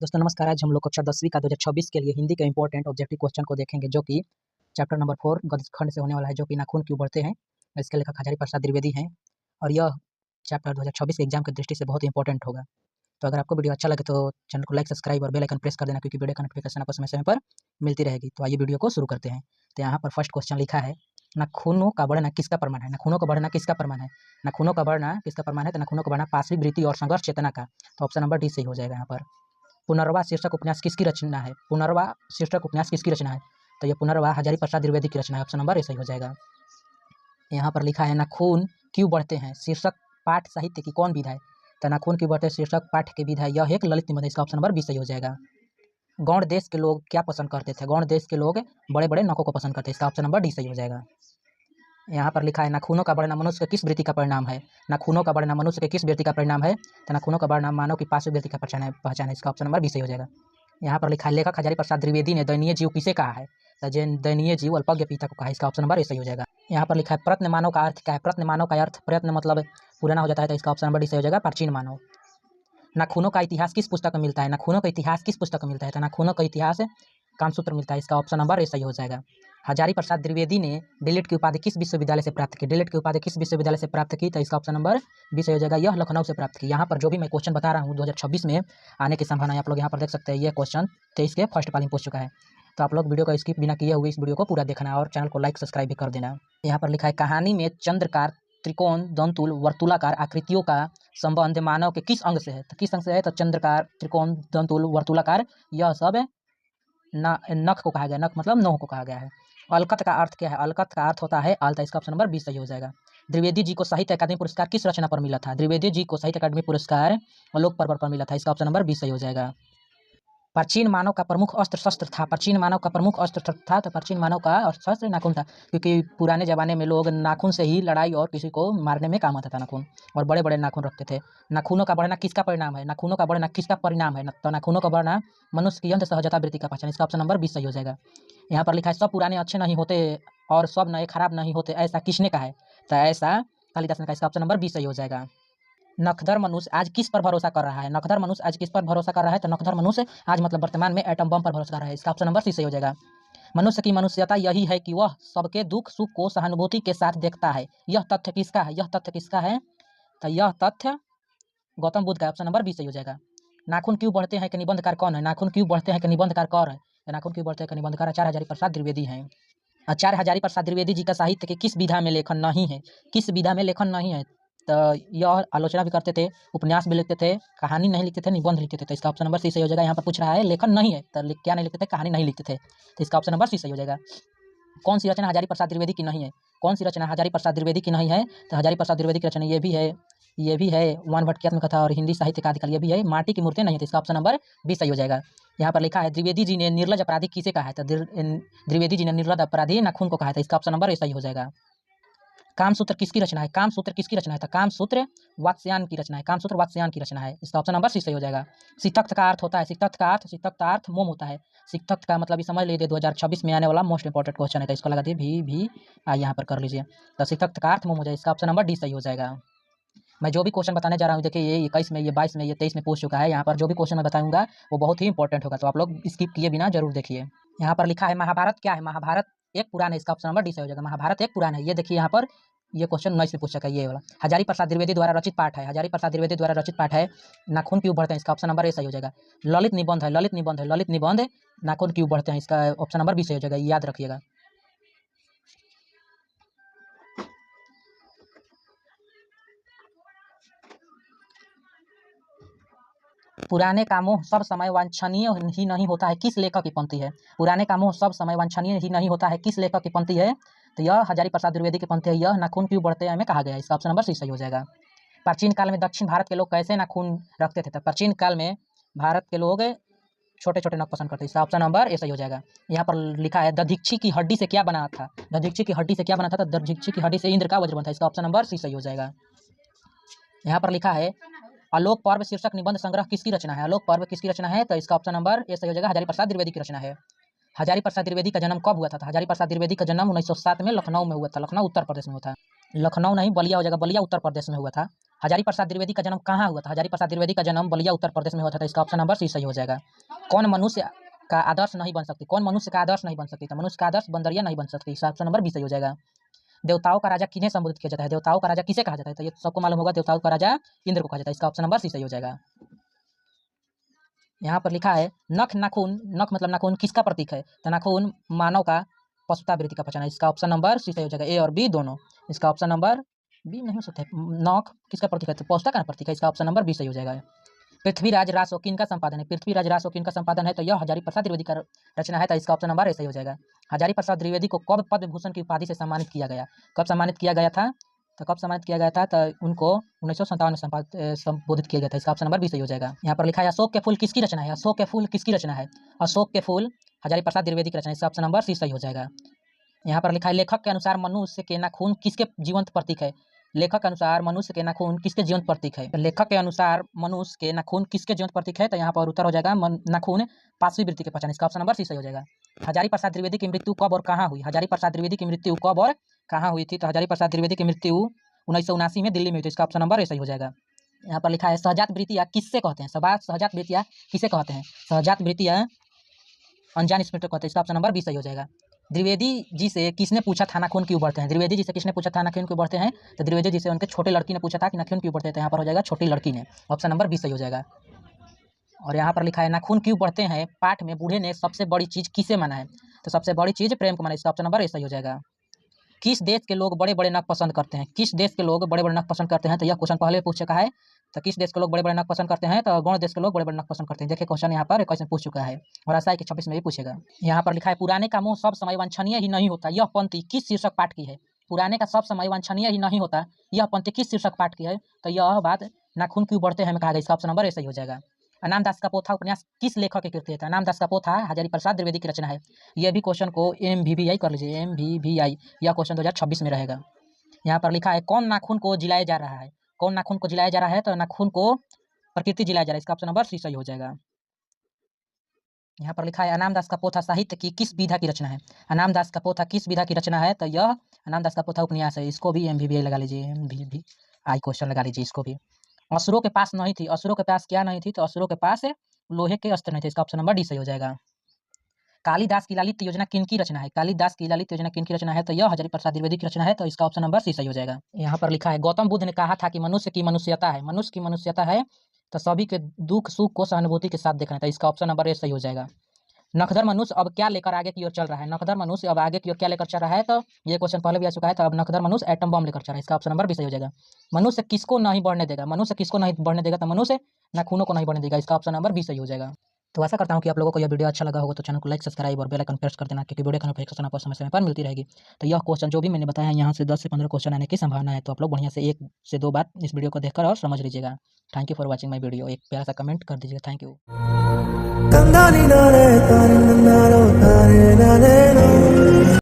दोस्तों नमस्कार। आज हम लोग कक्षा 10वीं का 2026 के लिए हिंदी के इंपॉर्टेंट ऑब्जेक्टिव क्वेश्चन को देखेंगे, जो कि चैप्टर नंबर 4 गद्यखंड से होने वाला है, जो कि नाखून क्यों बढ़ते हैं। इसके लेखक हजारी प्रसाद द्विवेदी हैं और यह चैप्टर 2026 के एग्जाम की दृष्टि से बहुत इंपॉर्टेंट होगा। तो अगर आपको वीडियो अच्छा लगे तो चैनल को लाइक, सब्सक्राइब और बेल आइकन प्रेस कर देना, क्योंकि वीडियो का नोटिफिकेशन आपको समय समय पर मिलती रहेगी। तो आइए वीडियो को शुरू करते हैं। तो यहाँ पर फर्स्ट क्वेश्चन लिखा है, नाखूनों का बढ़ना किसका प्रमाण है। नाखूनों का बढ़ना किसका प्रमाण है। नाखूनों का बढ़ना किसका प्रमाण है। तो नाखूनों का बढ़ना पार्श्विक वृत्ति और संघर्ष चेतना का। तो ऑप्शन नंबर डी सही हो जाएगा। यहाँ पर पुनर्वा शीर्षक उपन्यास किसकी रचना है। पुनर्वा शीर्षक उपन्यास किसकी रचना है। तो यह पुनर्वा हजारी प्रसाद द्विवेदी की रचना है। ऑप्शन नंबर ए सही हो जाएगा। यहाँ पर लिखा है, नाखून क्यों बढ़ते हैं शीर्षक पाठ साहित्य की कौन विधा है। तो नाखून क्यों बढ़ते हैं शीर्षक पाठ की विधा यह एक ललित निबंध है। इसका ऑप्शन नंबर बी सही हो जाएगा। गौड़ देश के लोग क्या पसंद करते थे। गौड़ देश के लोग बड़े बड़े नखों को पसंद करते हैं। इसका ऑप्शन नंबर डी सही हो जाएगा। यहाँ पर लिखा है, नाखूनों का बढ़ना मनुष्य के किस वृत्ति का परिणाम है। नाखूनों का बढ़ना मनुष्य के किस वृत्ति का परिणाम है। तो नाखूनों का बढ़ना मानव की पार्श्विक वृत्ति का पहचान है। इसका ऑप्शन नंबर बी सही हो जाएगा। यहाँ पर लिखा है, लेखक हजारी प्रसाद द्विवेदी ने दयनीय जीव किसे कहा है। तो दयनीय जीव अल्पज्ञ पिता को कहा है। इसका ऑप्शन नंबर ए सही हो जाएगा। यहाँ पर लिखा है, प्रयत्न मानव का अर्थ क्या है। प्रयत्न मानव का अर्थ प्रयत्न मतलब पुराना हो जाता है। तो इसका ऑप्शन नंबर डी सही हो जाएगा, प्राचीन मानव। नाखूनों का इतिहास किस पुस्तक में मिलता है। नाखूनों का इतिहास किस पुस्तक में मिलता है। तो नाखूनों का इतिहास कामसूत्र मिलता है। इसका ऑप्शन नंबर ए सही हो जाएगा। हजारी प्रसाद द्विवेदी ने डिलिट की उपाधि किस विश्वविद्यालय से प्राप्त की। डिलिट की उपाधि किस विश्वविद्यालय से प्राप्त की। तो इसका ऑप्शन नंबर बी सही हो जाएगा, यह लखनऊ से प्राप्त की। यहाँ पर जो भी मैं क्वेश्चन बता रहा हूँ 2026 में आने की संभावना है। आप लोग यहाँ पर देख सकते हैं, ये क्वेश्चन 23 के फर्स्ट पाली में पूछ चुका है। तो आप लोग वीडियो को स्किप बिना किए हुए इस वीडियो को पूरा देखना और चैनल को लाइक सब्सक्राइब भी कर देना। यहाँ पर लिखा है, कहानी में चंद्रकार, त्रिकोण, दंतुल, वर्तुलाकार आकृतियों का संबंध मानव के किस अंग से है। तो किस अंग से है। तो चंद्रकार, त्रिकोण, दंतुल, वर्तुलाकार यह सब नख को कहा गया। नख मतलब नोह को कहा गया है। अलकत का अर्थ क्या है। अलकत का अर्थ होता है आलता। इसका ऑप्शन नंबर 20 सही हो जाएगा। द्विवेदी जी को साहित्य अकादमी पुरस्कार किस रचना पर मिला था। द्विवेदी जी को साहित्य अकादमी पुरस्कार आलोक पर्व पर मिला था। इसका ऑप्शन नंबर 20 सही हो जाएगा। प्राचीन मानव का प्रमुख अस्त्र शस्त्र था। प्राचीन मानव का प्रमुख अस्त्र था। तो प्राचीन मानव का शस्त्र नाखून था, क्योंकि पुराने ज़माने में लोग नाखून से ही लड़ाई और किसी को मारने में काम आता था नाखून, और बड़े बड़े नाखून रखते थे। नाखूनों का बढ़ना किसका परिणाम है। नाखूनों का बढ़ना किसका परिणाम है। तो नाखूनों का बढ़ना मनुष्य की अंत सहजता वृत्ति का पहचान। इसका ऑप्शन नंबर 20 सही हो जाएगा। यहाँ पर लिखा है, सब पुराने अच्छे नहीं होते और सब नए खराब नहीं होते, ऐसा किसने कहा है। तो ऐसा कालिदास ने कहा। इसका ऑप्शन नंबर 20 सही हो जाएगा। नखदर मनुष्य आज किस पर भरोसा कर रहा है। नखदर मनुष्य आज किस पर भरोसा कर रहा है। तो नखदर मनुष्य आज मतलब वर्तमान में एटम बम पर भरोसा कर रहा है। इसका ऑप्शन नंबर सी सही हो जाएगा। मनुष्य की मनुष्यता यही है कि वह सबके दुख सुख को सहानुभूति के साथ देखता है। यह तथ्य किसका है। यह तथ्य किसका है। तो यह तथ्य गौतम बुद्ध का। ऑप्शन नंबर 20 सही हो जाएगा। नाखून क्यों बढ़ते हैं कि निबंधकार कौन है। नाखून क्यों बढ़ते हैं कि निबंधकार कौन है। नाखून क्यों बढ़ते हैं कि निबंधकार आचार्य हजारी प्रसाद द्विवेदी हैं। आचार्य हजारी प्रसाद द्विवेदी जी का साहित्य के किस विधा में लेखन नहीं है। किस विधा में लेखन नहीं है। तो यह आलोचना भी करते थे, उपन्यास भी लिखते थे, कहानी नहीं लिखते थे, निबंध लिखते थे। तो इसका ऑप्शन नंबर सी सही हो जाएगा। यहाँ पर पूछ रहा है लेखन नहीं है तो क्या नहीं लिखते थे। कहानी नहीं लिखते थे। तो इसका ऑप्शन नंबर सी सही हो जाएगा। कौन सी रचना हजारी प्रसाद द्विवेदी की नहीं है। कौन सी रचना हजारी प्रसाद द्विवेदी की नहीं है। तो हजारी प्रसाद द्विवेदी की रचना ये भी है वन भटकी कथा और हिंदी साहित्य का आदिकाल। ये भी है माटी की मूर्ति नहीं है। तो इसका ऑप्शन नंबर 20 सही हो जाएगा। यहाँ पर लिखा है, द्विवेदी जी ने निर्लज अपराधी किसे कहा है। तो द्विवेदी जी ने निर्लज अपराधी नाखून को कहा था। इसका ऑप्शन नंबर सही हो जाएगा। कामसूत्र किसकी रचना है। कामसूत्र किसकी रचना है। तो कामसूत्र वात्स्यायन की रचना है। कामसूत्र वात्स्यायन की रचना है। इसका ऑप्शन नंबर सी सही हो जाएगा। सिक्तक का अर्थ होता है। सिक्तक का अर्थ मोम होता है। सिक्तक का मतलब ये समझ लीजिए 2026 में आने वाला मोस्ट इंपॉर्टेंट क्वेश्चन है। तो इसको लगा दिए भी यहाँ पर कर लीजिए। तो सिक्तक का अर्थ मोम हो जाए। इसका ऑप्शन नंबर डी सही हो जाएगा। मैं जो भी क्वेश्चन बताने जा रहा हूँ, देखिए ये 21 में, ये 22 में, ये 23 में पूछ चुका है। यहाँ पर जो भी क्वेश्चन मैं बताऊंगा वो बहुत ही इंपॉर्टेंट होगा। तो आप लोग स्किप किए बिना जरूर देखिए। यहाँ पर लिखा है, महाभारत क्या है। महाभारत एक पुराण है। इसका ऑप्शन नंबर डी सही हो जाएगा। महाभारत एक पुराण है। ये देखिए यहाँ पर ये क्वेश्चन 19 में पूछ सका। ये वाला हजारी प्रसाद द्विवेदी द्वारा रचित पाठ है। हजारी प्रसाद द्विवेदी द्वारा रचित पाठ है, नाखून क्यों बढ़ते हैं। इसका ऑप्शन नंबर ए सही हो जाएगा। ललित निबंध है। ललित निबंध है। ललित निबंध नाखून क्यों बढ़ते हैं। इसका ऑप्शन नंबर बी सही हो जाएगा। याद रखिएगा। पुराने कामों सब समय वांछनीय ही नहीं होता है, किस लेखक की पंक्ति है। पुराने कामों सब समय वांछनीय ही नहीं होता है, किस लेखक की पंक्ति है। तो यह हजारी प्रसाद द्विवेदी की पंक्ति है। यह नाखून क्यों बढ़ते हैं में कहा गया है। इसका ऑप्शन नंबर सी सही हो जाएगा। प्राचीन काल में दक्षिण भारत के लोग कैसे नाखून रखते थे। तो प्राचीन काल में भारत के लोग छोटे छोटे नख पसंद करते हैं। इसका ऑप्शन नंबर ए सही हो जाएगा। यहाँ पर लिखा है, दधीची की हड्डी से क्या बना था। दधीची की हड्डी से क्या बना था। तो दधीची की हड्डी से इंद्र का वज्र बना था। इसका ऑप्शन नंबर सी सही हो जाएगा। यहाँ पर लिखा है, आलोक पर्व शीर्षक निबंध संग्रह किसकी रचना है। आलोक पर्व किसकी रचना है। तो इसका ऑप्शन नंबर ए सही हो जाएगा। हजारी प्रसाद द्विवेदी की रचना है। हजारी प्रसाद द्विवेदी का जन्म कब हुआ था। हजारी प्रसाद द्विवेदी का जन्म 1907 में लखनऊ में हुआ था। लखनऊ उत्तर प्रदेश में हुआ था। लखनऊ नहीं, बलिया हो जाएगा। बलिया उत्तर प्रदेश में हुआ था। हजारी प्रसाद द्विवेदी का जन्म कहाँ हुआ था? हजारी प्रसाद द्विवेदी का जन्म बलिया उत्तर प्रदेश में हुआ था। इसका ऑप्शन नंबर सी सही हो जाएगा। कौन मनुष्य का आदर्श नहीं बन सकती? कौन मनुष्य का आदर्श नहीं बन सकती? तो मनुष्य का आदर्श बंदरिया नहीं बन सकती। इसका ऑप्शन नंबर बी सही हो जाएगा। देवताओं का राजा किन्हें संबोधित किया जाता है? देवताओं का राजा किसे कहा जाता है? तो ये सबको मालूम होगा, देवताओं का राजा इंद्र को कहा जाता है। इसका ऑप्शन नंबर सी सही हो जाएगा। यहाँ पर लिखा है नख नाखून, नख मतलब नाखून किसका प्रतीक है? तो नाखून मानव का पशुता वृत्ति का पहचान है। इसका ऑप्शन नंबर सी सही हो जाएगा। ए और बी दोनों। इसका ऑप्शन नंबर बी नहीं हो सकता है। नख किसका प्रतीक है? तो पौष्टा का प्रतीक है। इसका ऑप्शन नंबर बी सही हो जाएगा। पृथ्वीराज रासो किनका संपादन है? पृथ्वीराज रासो किनका संपादन है? तो यह हजारी प्रसाद द्विवेदी का रचना है। तो इसका ऑप्शन नंबर ए सही हो जाएगा। हजारी प्रसाद द्विवेदी को कब पद्म भूषण की उपाधि से सम्मानित किया गया? कब सम्मानित किया गया था? तो कब सम्मानित किया गया था? तो उनको 1957 में संबोधित किया गया था। इसका ऑप्शन नंबर भी सही हो जाएगा। यहाँ पर लिखा है अशोक के फूल किसकी रचना है? अशोक के फूल किसकी रचना है? अशोक के फूल हजारी प्रसाद द्विवेदी की रचना है। इसका ऑप्शन नंबर सी सही हो जाएगा। यहाँ पर लिखा है लेखक के अनुसार मनुष्य के नाखून किसके जीवंत प्रतीक है? लेखक के अनुसार मनुष्य के नाखून किसके जीवंत प्रतीक है? तो लेखक के अनुसार मनुष्य के नाखून किसके जीवंत प्रतीक है? तो यहाँ पर उत्तर हो जाएगा नाखून पांचवी वृत्ति के पहचान। इसका ऑप्शन नंबर सी सही हो जाएगा। हजारी प्रसाद द्विवेदी की मृत्यु कब और कहाँ हुई? हजारी प्रसाद द्विवेदी की मृत्यु कब और कहाँ हुई थी? तो हजारी प्रसाद द्विवेदी की मृत्यु 1979 में दिल्ली में हुई थी। इसका ऑप्शन नंबर ए सही हो जाएगा। यहाँ पर लिखा है सहजात वृत्तियाँ किससे कहते हैं? सहजात वृत्तियाँ किसे कहते हैं? सहजात वृत्तियाँ अनजान स्मृति कहते हैं। इसका ऑप्शन नंबर बी सही हो जाएगा। द्विवेदी जी से किसने पूछा था नाखून क्यों बढ़ते हैं? द्विवेदी जी से किसने पूछा था नाखून क्यों बढ़ते हैं? तो द्विवेदी जी से उनके छोटे लड़की ने पूछा था कि नाखून क्यों बढ़ते हैं। तो यहाँ पर हो जाएगा छोटी लड़की ने। ऑप्शन नंबर बी सही हो जाएगा। और यहाँ पर लिखा है नाखून क्यों बढ़ते हैं पाठ में बूढ़े ने सबसे बड़ी चीज़ किसे माना है? तो सबसे बड़ी चीज़ प्रेम को माना है। इसका ऑप्शन नंबर ए सही हो जाएगा। किस देश के लोग बड़े बड़े नख पसंद करते हैं? किस देश के लोग बड़े बड़े नख पसंद करते हैं? तो यह क्वेश्चन पहले पूछ चुका है। तो किस देश के लोग बड़े बड़े नख पसंद करते हैं? तो गौण देश के लोग बड़े बड़े नख पसंद करते हैं। देखिए क्वेश्चन यहाँ पर क्वेश्चन पूछ चुका है और आशा है कि 26 में भी पूछेगा। यहाँ पर लिखा है पुराने का मोह सब समय वांछनीय ही नहीं होता। यह पंक्ति किस शीर्षक पाठ की है? पुराने का सब समय वांछनीय ही नहीं होता, यह पंक्ति किस शीर्षक पाठ की है? तो यह बात नाखून क्यों बढ़ते हैं में कहा गया। इसका ऑप्शन नंबर ए सही हो जाएगा। अनामदास का पोथा उपन्यास किस लेखक की कृति है? अनामदास का पोथा हजारी प्रसाद द्विवेदी की रचना है। यह भी क्वेश्चन को MVVI कर लीजिए, MVVI। यह क्वेश्चन 2026 में रहेगा। यहाँ पर लिखा है कौन नाखून को जिलाया जा रहा है? कौन नाखून को जिलाया जा रहा है? तो नाखून को प्रकृति जिलाया जा रहा है। इसका ऑप्शन नंबर सी सही हो जाएगा। यहाँ पर लिखा है अनामदास का पोथा साहित्य की किस विधा की रचना है? अनामदास का पोथा किस विधा की रचना है? तो यह अनामदास का पोथा उपन्यास है। इसको भी MVVI लगा लीजिए, MVVI क्वेश्चन लगा लीजिए इसको भी। असुरों के पास नहीं थी, असुरों के पास क्या नहीं थी? तो असुरों के पास लोहे के अस्त्र नहीं थे। इसका ऑप्शन नंबर डी सही हो जाएगा। कालिदास की ललित योजना किनकी रचना है? कालिदास की ललित योजना किनकी रचना है? तो यह हजारी प्रसाद द्विवेदी की रचना है। तो इसका ऑप्शन नंबर सी सही हो जाएगा। यहाँ पर लिखा है गौतम बुद्ध ने कहा था कि मनुष्य की मनुष्यता है, मनुष्य की मनुष्यता है तो सभी के दुख सुख को सहानुभूति के साथ देखना था। इसका ऑप्शन नंबर ए सही हो जाएगा। नखदर मनुष्य अब क्या लेकर आगे की ओर चल रहा है? नखदर मनुष्य अब आगे की ओर क्या लेकर चल रहा है? तो ये क्वेश्चन पहले भी आ चुका है। तो अब नखदर मनुष्य एटम बम लेकर चल रहा है। इसका ऑप्शन नंबर भी सही हो जाएगा। मनुष्य किसको नहीं बढ़ने देगा? मनुष्य किसको नहीं बढ़ने देगा? तो मनुष्य नाखूनों को नहीं बढ़ने देगा। इसका ऑप्शन नंबर भी सही हो जाएगा। तो आशा करता हूँ कि आप लोगों को यह वीडियो अच्छा लगा होगा। तो चैनल को लाइक सब्सक्राइब और बेल आइकन प्रेस कर देना, क्योंकि वीडियो का नोटिफिकेशन आपको समय समय पर मिलती रहेगी। तो यह क्वेश्चन जो भी मैंने बताया है, यहाँ से 10 से 15 क्वेश्चन आने की संभावना है। तो आप लोग बढ़िया से 1 से 2 बार इस वीडियो को देखकर और समझ लीजिएगा। Thank you for watching my video. एक प्यारा सा कमेंट कर दीजिएगा। Thank you.